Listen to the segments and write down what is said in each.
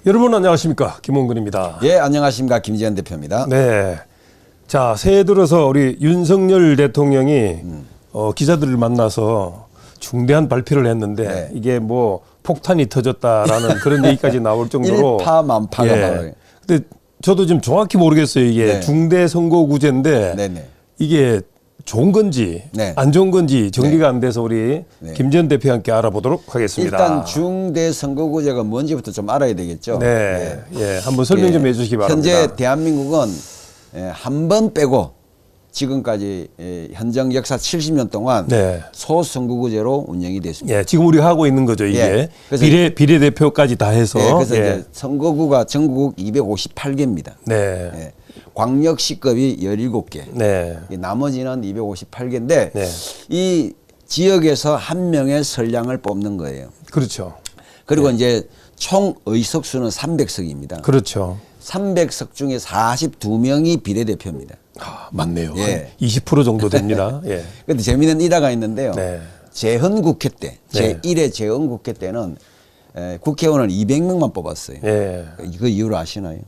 여러분 안녕하십니까, 김홍근입니다. 예, 안녕하십니까, 김재현 대표입니다. 네, 자, 새해 들어서 우리 윤석열 대통령이 기자들을 만나서 중대한 발표를 했는데 네. 이게 뭐 폭탄이 터졌다라는 그런 얘기까지 나올 정도로 일파만파가 예. 근데 저도 지금 정확히 모르겠어요. 이게 네. 중대 선거구제인데 네네. 이게 좋은 건지 네. 안 좋은 건지 정리가 안 돼서 우리 김재현 대표와 함께 알아보도록 하겠습니다. 일단 중대 선거구제가 뭔지부터 좀 알아야 되겠죠. 네, 예, 한번 설명 좀 해주시기 바랍니다. 현재 대한민국은 한 번 빼고 지금까지 현정 역사 70년 동안 네. 소선거구제로 운영이 됐습니다. 예, 지금 우리가 하고 있는 거죠, 이게. 예, 그래서 비례대표까지 다 해서. 네, 그래서 예. 이제 선거구가 전국 258개입니다. 네. 광역시급이 17개. 네. 나머지는 258개인데 네. 이 지역에서 한 명의 선량을 뽑는 거예요. 그렇죠. 그리고 이제 총 의석수는 300석입니다. 그렇죠. 300석 중에 42명이 비례대표입니다. 아, 맞네요. 예. 한 20% 정도 됩니다. 예. 근데 재미있는 일화가 있는데요. 네. 재헌국회 때, 네. 제1회 재헌국회 때는 국회의원을 200명만 뽑았어요. 예. 그 이유를 아시나요?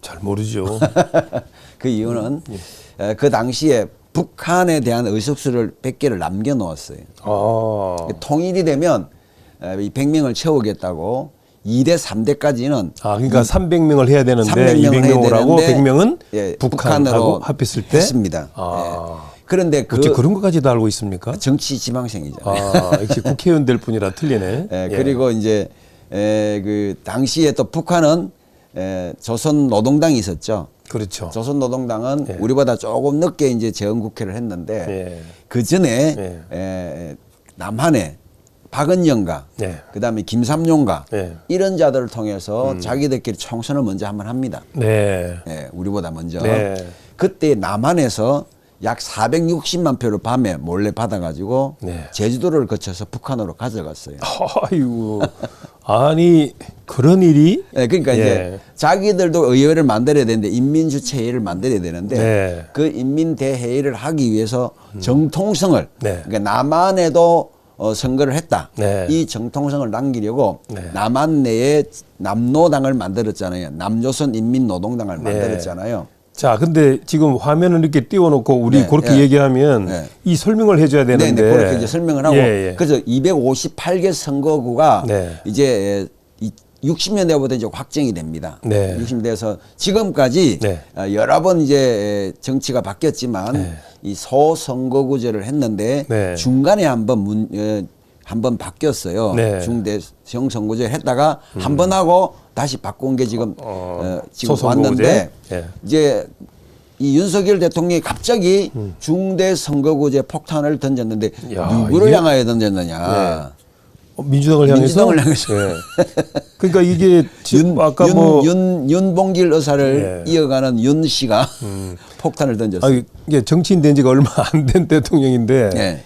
잘 모르죠. 그 이유는 그 당시에 북한에 대한 의석수를 100개를 남겨놓았어요. 아. 통일이 되면 이 100명을 채우겠다고 2대 3대까지는 그러니까 300명을 해야 되는데 300명을 200명을 하고 100명은 예, 북한하고 합했을 때 했습니다. 아. 예. 그런데 어째 그런 것까지 다 알고 있습니까? 정치 지망생이죠. 역시 국회의원들 뿐이라 틀리네. 예, 그리고 이제 그 당시에 또 북한은 조선노동당이 있었죠. 그렇죠. 조선노동당은 예. 우리보다 조금 늦게 이제 재헌국회를 했는데 예. 그 전에 남한에 박은영과 예. 그다음에 김삼룡과 예. 이런 자들을 통해서 자기들끼리 총선을 먼저 한번 합니다. 네. 우리보다 먼저. 네. 그때 남한에서 약 460만 표를 밤에 몰래 받아가지고 네. 제주도를 거쳐서 북한으로 가져갔어요. 아이고. 아니, 그런 일이? 그러니까 예. 이제 자기들도 의회를 만들어야 되는데 인민주체회의를 만들어야 되는데 네. 그 인민대회의를 하기 위해서 정통성을 네. 그러니까 남한에도 선거를 했다. 네. 이 정통성을 남기려고 네. 남한 내에 남노당을 만들었잖아요. 남조선 인민노동당을 네. 만들었잖아요. 자, 근데 지금 화면을 이렇게 띄워놓고 우리 네, 그렇게 예. 얘기하면 네. 이 설명을 해줘야 되는데. 네, 그렇게 이제 설명을 하고 예, 예. 그래서 258개 선거구가 네. 이제 60년대부터 이제 확정이 됩니다. 네. 60년대에서 지금까지 네. 여러 번 이제 정치가 바뀌었지만 네. 이 소선거구제를 했는데 네. 중간에 한번 바뀌었어요. 네. 중대형 선거제 했다가 한 번 하고 다시 바꾼 게 지금 지금 소선거구제? 왔는데 예. 이제 이 윤석열 대통령이 갑자기 중대 선거구제 폭탄을 던졌는데 야, 누구를 이게- 향하여 던졌느냐? 민주당을 향해서. 민주당을 향해서. 예. 그러니까 이게 지금 아까 윤봉길 의사를 예. 이어가는 윤 씨가 폭탄을 던졌어요. 이게 정치인 된 지가 얼마 안 된 대통령인데. 예.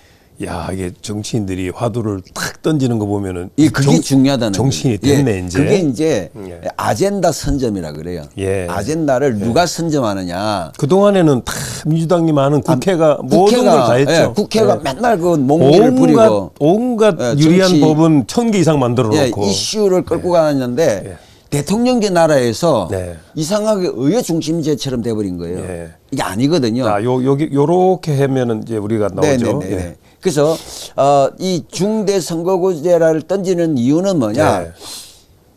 야, 이게 정치인들이 화두를 탁 던지는 거 보면은. 그게 중요하다는 정치인이 거예요. 됐네, 예, 이제. 그게 이제 예. 아젠다 선점이라 그래요. 예. 아젠다를 누가 선점하느냐. 그동안에는 다 민주당님 하는 국회가 모든 걸 다 했죠. 예, 국회가 예. 맨날 그 몽기를 부리고 온갖 예, 유리한 정치- 법은 1000개 이상 만들어 예, 놓고. 이슈를 끌고 가는데 예. 대통령제 나라에서 네. 이상하게 의회 중심제처럼 돼버린 거예요. 예. 이게 아니거든요. 자, 요렇게 하면은 이제 우리가 나오죠. 네네네. 예. 그래서 이 중대 선거구제를 던지는 이유는 뭐냐? 네.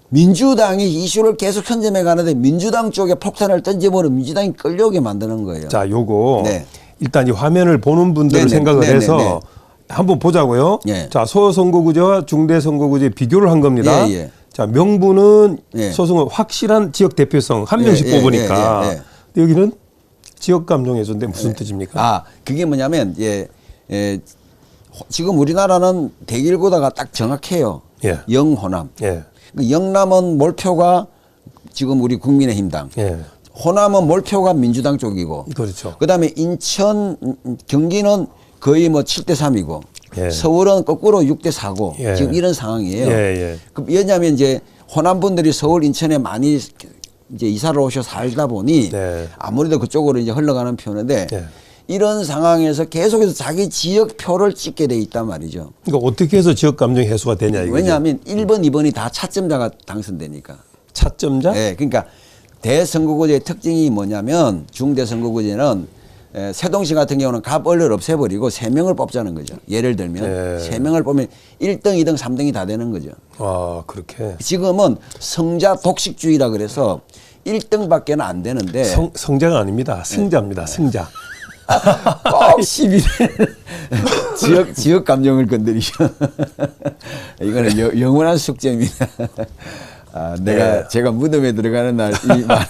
민주당이 이슈를 계속 선점해 가는데 민주당 쪽에 폭탄을 던져버리면 민주당이 끌려오게 만드는 거예요. 자, 요거 네. 일단 이 화면을 보는 분들을 네네. 생각을 네네네. 해서 한번 보자고요. 예. 자, 소선거구제와 중대선거구제 비교를 한 겁니다. 예, 예. 자, 명분은 예. 소선거 확실한 지역 대표성 한 예, 명씩 예, 뽑으니까. 예, 예, 예. 근데 여기는 지역 감정 해소인데 무슨 뜻입니까? 그게 뭐냐면 지금 우리나라는 대길고다가 딱 정확해요. 예. 영호남. 예. 그 영남은 몰표가 지금 우리 국민의힘당. 예. 호남은 몰표가 민주당 쪽이고. 그렇죠. 그다음에 인천, 경기는 거의 뭐 7대 3이고. 예. 서울은 거꾸로 6대 4고. 예. 지금 이런 상황이에요. 예, 예. 왜냐하면 이제 호남 분들이 서울, 인천에 많이 이제 이사를 오셔 살다 보니 네. 아무래도 그쪽으로 이제 흘러가는 편인데 예. 이런 상황에서 계속해서 자기 지역 표를 찍게 돼 있단 말이죠. 그러니까 어떻게 해서 지역 감정 해소가 되냐 이거죠. 왜냐하면 1번, 2번이 다 차점자가 당선되니까. 차점자? 예, 그러니까 대선거구제의 특징이 뭐냐면 중대선거구제는 세동시 같은 경우는 갑을을 없애버리고 3명을 뽑자는 거죠. 예를 들면 네. 3명을 뽑으면 1등, 2등, 3등이 다 되는 거죠. 아, 그렇게. 지금은 성자 독식주의라 그래서 1등밖에는 안 되는데 성자가 아닙니다. 승자입니다. 승자. 꼭 시비를 지역 감정을 건드리죠. 이거는 영원한 숙제입니다. 내가 제가 무덤에 들어가는 날 이 말.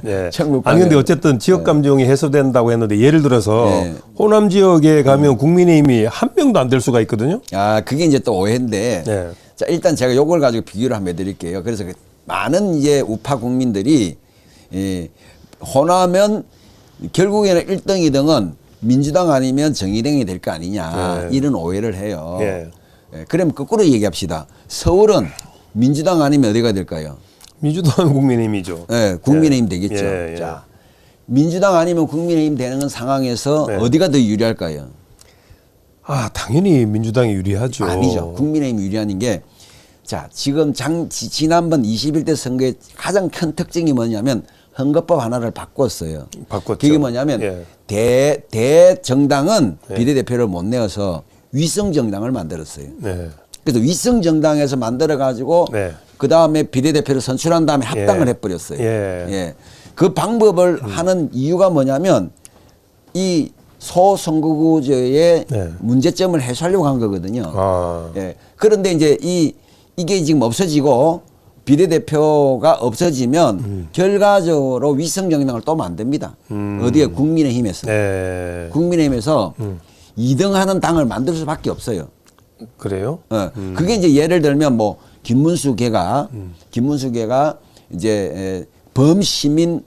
네. 천국 아니 근데 가면. 어쨌든 지역 감정이 해소된다고 했는데 예를 들어서 네. 호남 지역에 가면 국민의힘이 한 명도 안 될 수가 있거든요. 그게 이제 또 오해인데. 네. 자, 일단 제가 요걸 가지고 비교를 한번 해드릴게요. 그래서 많은 이제 우파 국민들이 호남은 결국에는 1등, 2등은 민주당 아니면 정의당이 될 거 아니냐. 네. 이런 오해를 해요. 네. 그럼 거꾸로 얘기합시다. 서울은 민주당 아니면 어디가 될까요? 민주당은 국민의힘이죠. 네, 국민의힘 되겠죠. 예, 예. 자, 민주당 아니면 국민의힘 되는 상황에서 네. 어디가 더 유리할까요? 아, 당연히 민주당이 유리하죠. 아니죠. 국민의힘 유리한 게, 자, 지금 지난번 21대 선거의 가장 큰 특징이 뭐냐면 선거법 하나를 바꿨어요. 바꿨죠. 그게 뭐냐면 예. 대정당은 네. 비례대표를 못 내어서 위성정당을 만들었어요. 네. 그래서 위성정당에서 만들어가지고 네. 그 다음에 비례대표를 선출한 다음에 합당을 예. 해버렸어요. 예. 그 방법을 하는 이유가 뭐냐면 이 소선거구제의 네. 문제점을 해소하려고 한 거거든요. 아. 예. 그런데 이제 이게 지금 없어지고 비례대표가 없어지면 결과적으로 위성정당을 또 만듭니다. 어디에? 국민의힘에서. 네. 국민의힘에서 2등 하는 당을 만들 수밖에 없어요. 그래요? 그게 이제 예를 들면 뭐 김문수계가 이제 범시민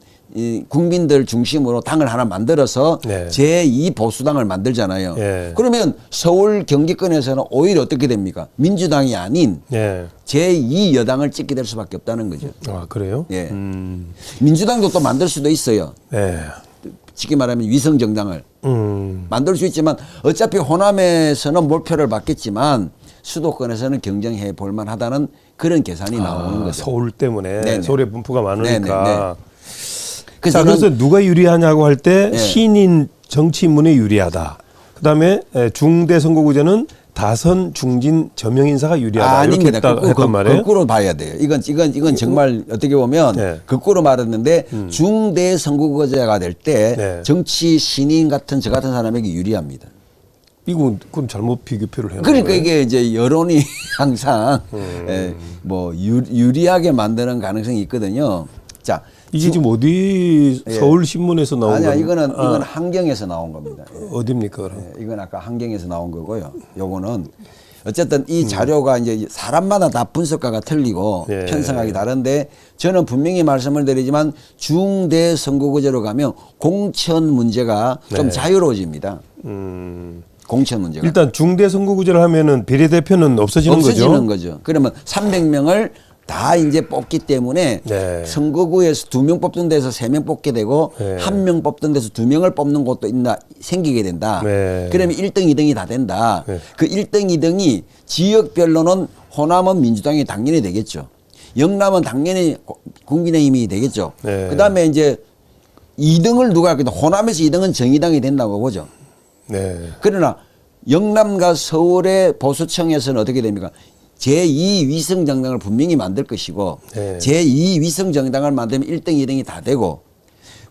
국민들 중심으로 당을 하나 만들어서 네. 제2 보수당을 만들잖아요. 예. 그러면 서울 경기권에서는 오히려 어떻게 됩니까? 민주당이 아닌 네. 제2 여당을 찍게 될 수밖에 없다는 거죠. 아, 그래요? 예. 민주당도 또 만들 수도 있어요. 네. 쉽게 말하면 위성정당을 만들 수 있지만 어차피 호남에서는 몰표를 받겠지만 수도권에서는 경쟁해 볼 만하다는 그런 계산이 나오는 거죠. 서울 때문에 네네. 서울에 분포가 많으니까. 그래서 그래서 누가 유리하냐고 할 때 네. 신인 정치인문에 유리하다. 그다음에 중대 선거구제는 다선 중진 저명 인사가 유리하다. 이렇게 아닙니다. 했단 말이에요. 거꾸로 봐야 돼요. 이건 정말 어떻게 보면 네. 거꾸로 말했는데 중대 선거구제가 될 때 네. 정치 신인 같은 저 같은 사람에게 유리합니다. 이거 그럼 잘못 비교표를 해요. 그러니까 이게 이제 여론이 항상 뭐 유리하게 만드는 가능성이 있거든요. 자, 이게 지금 어디 서울 신문에서 나온 아니야, 겁니까? 이건 환경에서 나온 겁니다. 어디입니까? 그럼? 이건 아까 환경에서 나온 거고요. 요거는 어쨌든 이 자료가 이제 사람마다 다 분석가가 틀리고 예. 편성하기 다른데 저는 분명히 말씀을 드리지만 중대 선거구제로 가면 공천 문제가 좀 네. 자유로워집니다. 공천 문제가. 일단 중대 선거구제를 하면은 비례대표는 없어지는 거죠. 그러면 300명을 다 이제 뽑기 때문에 네. 선거구에서 2명 뽑던 데서 3명 뽑게 되고 네. 1명 뽑던 데서 2명을 뽑는 곳도 생기게 된다. 네. 그러면 1등, 2등이 다 된다. 네. 그 1등, 2등이 지역별로는 호남은 민주당이 당연히 되겠죠. 영남은 당연히 국민의힘이 되겠죠. 네. 그다음에 이제 2등을 누가 할까? 호남에서 2등은 정의당이 된다고 보죠. 네. 그러나 영남과 서울의 보수청에서는 어떻게 됩니까? 제2 위성정당을 분명히 만들 것이고 네. 제2 위성정당을 만들면 1등, 2등이 다 되고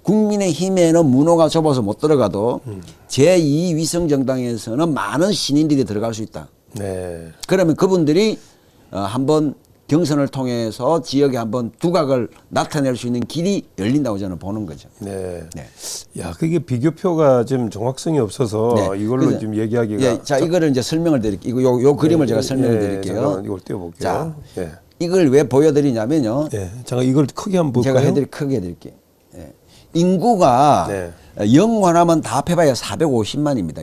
국민의힘에는 문호가 좁아서 못 들어가도 제2 위성정당에서는 많은 신인들이 들어갈 수 있다. 네. 그러면 그분들이 한번 경선을 통해서 지역에 한번 두각을 나타낼 수 있는 길이 열린다고 저는 보는 거죠. 네. 네. 야, 그게 비교표가 좀 정확성이 없어서 네. 이걸로 그래서, 지금 얘기하기가. 예, 자, 이거를 이제 설명을 드릴게요. 요 그림을 제가 설명을 드릴게요. 잠깐만 이걸 띄워볼게요. 자, 예. 이걸 왜 보여드리냐면요. 예. 잠깐 이걸 크게 한번 제가 볼까요? 크게 해드릴게요. 예. 인구가 네. 영호남은 다 합해봐야 450만입니다.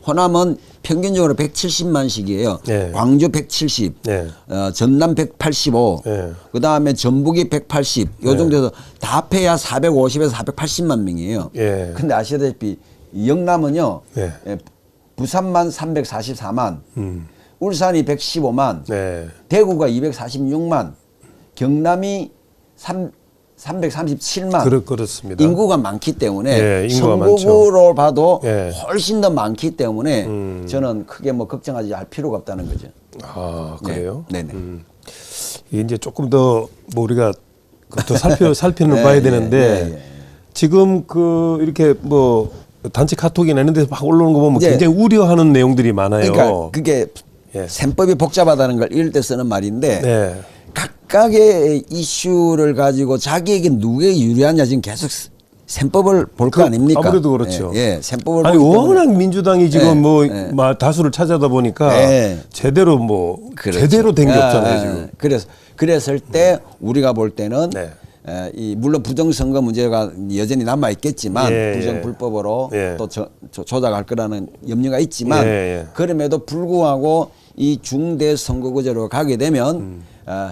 호남은 평균적으로 170만씩이에요. 네. 광주 170, 네. 전남 185, 네. 그 다음에 전북이 180, 요 정도에서 다 합해야 450에서 480만 명이에요. 예. 근데 아시다시피 영남은요, 네. 부산만 344만, 울산이 115만, 네. 대구가 246만, 경남이 337만. 그렇습니다. 인구가 많기 때문에 예, 인구가 전국으로 봐도 예. 훨씬 더 많기 때문에 저는 크게 뭐 걱정하지 할 필요가 없다는 거죠. 아, 그래요? 네. 네네. 이게 이제 조금 더 뭐 우리가 더 살펴는 네, 봐야 예, 되는데 예, 예. 지금 그 이렇게 뭐 단체 카톡이나 이런 데서 막 올라오는 거 보면 이제 굉장히 우려하는 내용들이 많아요. 그러니까 그게 예. 셈법이 복잡하다는 걸 이럴 때 쓰는 말인데 네. 각각의 이슈를 가지고 자기에게 누구에 유리하냐 지금 계속 셈법을 볼 거 아닙니까? 아무래도 그렇죠. 예, 예, 셈법을 아니 보기 때문에. 워낙 민주당이 지금 예, 뭐 예. 막 다수를 차지하다 보니까 예. 제대로 뭐 그렇죠. 제대로 된 게 아, 없잖아요 아, 지금. 그랬을 때 우리가 볼 때는 네. 이 물론 부정선거 문제가 여전히 남아 있겠지만 예, 부정 예. 불법으로 예. 또 조작할 거라는 염려가 있지만 예, 예. 그럼에도 불구하고 이 중대 선거구제로 가게 되면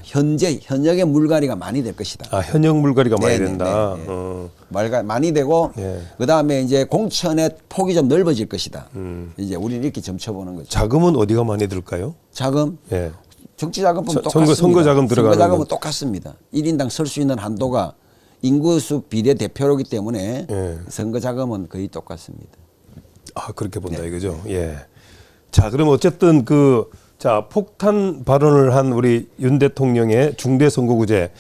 현역의 물갈이가 많이 될 것이다. 아 현역 물갈이가 많이 네네, 된다. 네, 네. 어. 많이 되고 예. 그다음에 이제 공천의 폭이 좀 넓어질 것이다. 이제 우리는 이렇게 점쳐보는 거죠. 자금은 어디가 많이 들까요? 자금 예. 정치 자금은 선거- 똑같습니다. 선거 자금 들어가는 선거 자금은 건. 똑같습니다. 1인당 설 수 있는 한도가 인구수 비례 대표로기 때문에 예. 선거 자금은 거의 똑같습니다. 아 그렇게 본다 네. 이거죠. 예. 자 그럼 어쨌든 자 폭탄 발언을 한 우리 윤 대통령의 중대 선거구제.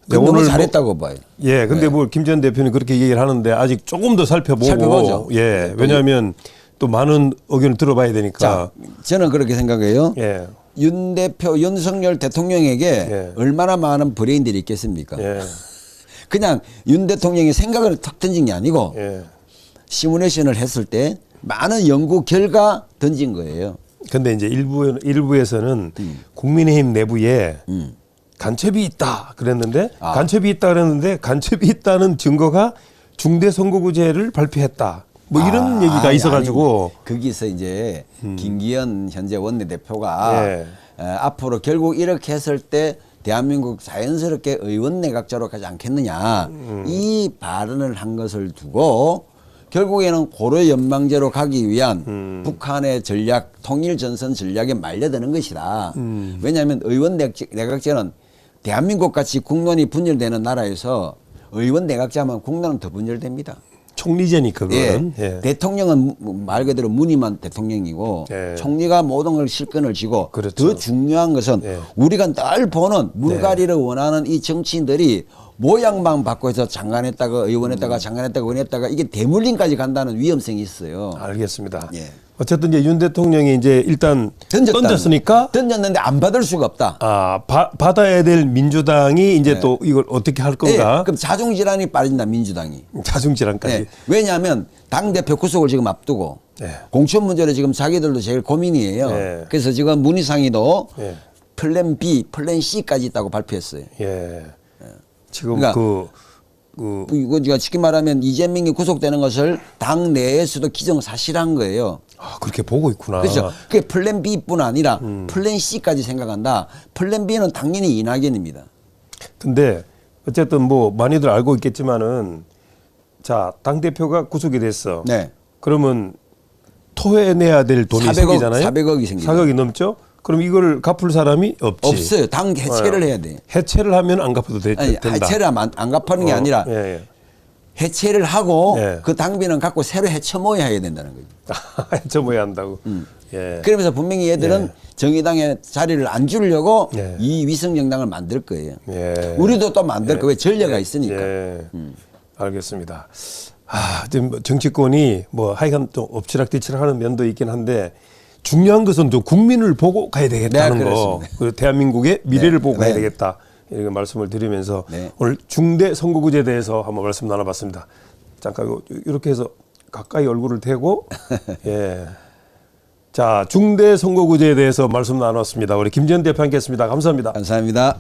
너무 잘했다고 봐요. 예, 근데 뭐 김 전 대표는 그렇게 얘기를 하는데 아직 조금 더 살펴보고. 살펴보죠. 예, 왜냐하면 또 많은 의견을 들어봐야 되니까. 자, 저는 그렇게 생각해요. 예, 윤 대표, 윤석열 대통령에게 예. 얼마나 많은 브레인들이 있겠습니까? 예, 그냥 윤 대통령이 생각을 탁 던진 게 아니고 예. 시뮬레이션을 했을 때 많은 연구 결과 던진 거예요. 근데 이제 일부에서는 국민의힘 내부에 간첩이 있다 그랬는데 아. 간첩이 있다 그랬는데 간첩이 있다는 증거가 중대 선거구제를 발표했다. 뭐 이런 얘기가 아니, 있어가지고. 아니, 거기서 이제 김기현 현재 원내대표가 예. 앞으로 결국 이렇게 했을 때 대한민국 자연스럽게 의원 내각제로 가지 않겠느냐 이 발언을 한 것을 두고 결국에는 고려 연방제로 가기 위한 북한의 전략 통일 전선 전략에 말려드는 것이다. 왜냐하면 의원 내각제는 대한민국 같이 국론이 분열되는 나라에서 의원 내각제 하면 국론은 더 분열됩니다. 총리제니까 그거는. 예. 대통령은 말 그대로 무늬만 대통령이고 예. 총리가 모든 걸 실권을 쥐고 그렇죠. 더 중요한 것은 예. 우리가 늘 보는 물갈이를 원하는 이 정치인들이 모양만 바꿔서 장관했다가 의원했다가 장관했다가 의원했다가 이게 대물림까지 간다는 위험성이 있어요. 알겠습니다. 예. 어쨌든 이제 윤 대통령이 이제 일단 던졌으니까 던졌는데 안 받을 수가 없다. 받아야 될 민주당이 이제 또 이걸 어떻게 할 건가? 예, 그럼 자중질환이 빠진다 민주당이. 자중질환까지. 네. 왜냐하면 당대표 구속을 지금 앞두고 네. 공천 문제로 지금 자기들도 제일 고민이에요. 네. 그래서 지금 문희상이도 네. 플랜 B, 플랜 C까지 있다고 발표했어요. 예. 지금 그러니까 이거 제가 쉽게 말하면 이재명이 구속되는 것을 당 내에서도 기정사실한 거예요. 그렇게 보고 있구나. 그렇죠. 그게 플랜 B뿐 아니라 플랜 C까지 생각한다. 플랜 B는 당연히 이낙연입니다. 근데 어쨌든 뭐 많이들 알고 있겠지만은 자, 당대표가 구속이 됐어. 네. 그러면 토해내야 될 돈이 400억, 생기잖아요. 400억이 생기죠. 400억이 넘죠? 그럼 이걸 갚을 사람이 없지. 없어요. 당 해체를 해야 돼. 해체를 하면 안 갚아도 아니, 된다. 해체를 안 갚는 게 아니라 예, 예. 해체를 하고 예. 그 당비는 갖고 새로 해체 모여야 해야 된다는 거죠. 해체 뭐 해야 한다고. 예. 그러면서 분명히 얘들은 예. 정의당의 자리를 안 주려고 예. 이 위성정당을 만들 거예요. 예. 우리도 또 만들 거예요. 전례가 있으니까. 예. 알겠습니다. 지금 정치권이 뭐 하여간 좀 엎치락뒤치락하는 면도 있긴 한데 중요한 것은 좀 국민을 보고 가야 되겠다는 네, 거. 그렇습니다. 그리고 대한민국의 미래를 네, 보고 가야 네. 되겠다. 이런 말씀을 드리면서 네. 오늘 중대 선거구제에 대해서 한번 말씀 나눠봤습니다. 잠깐 이렇게 해서 가까이 얼굴을 대고 예. 자, 중대 선거구제에 대해서 말씀 나눴습니다. 우리 김 전 대표 함께했습니다. 감사합니다. 감사합니다.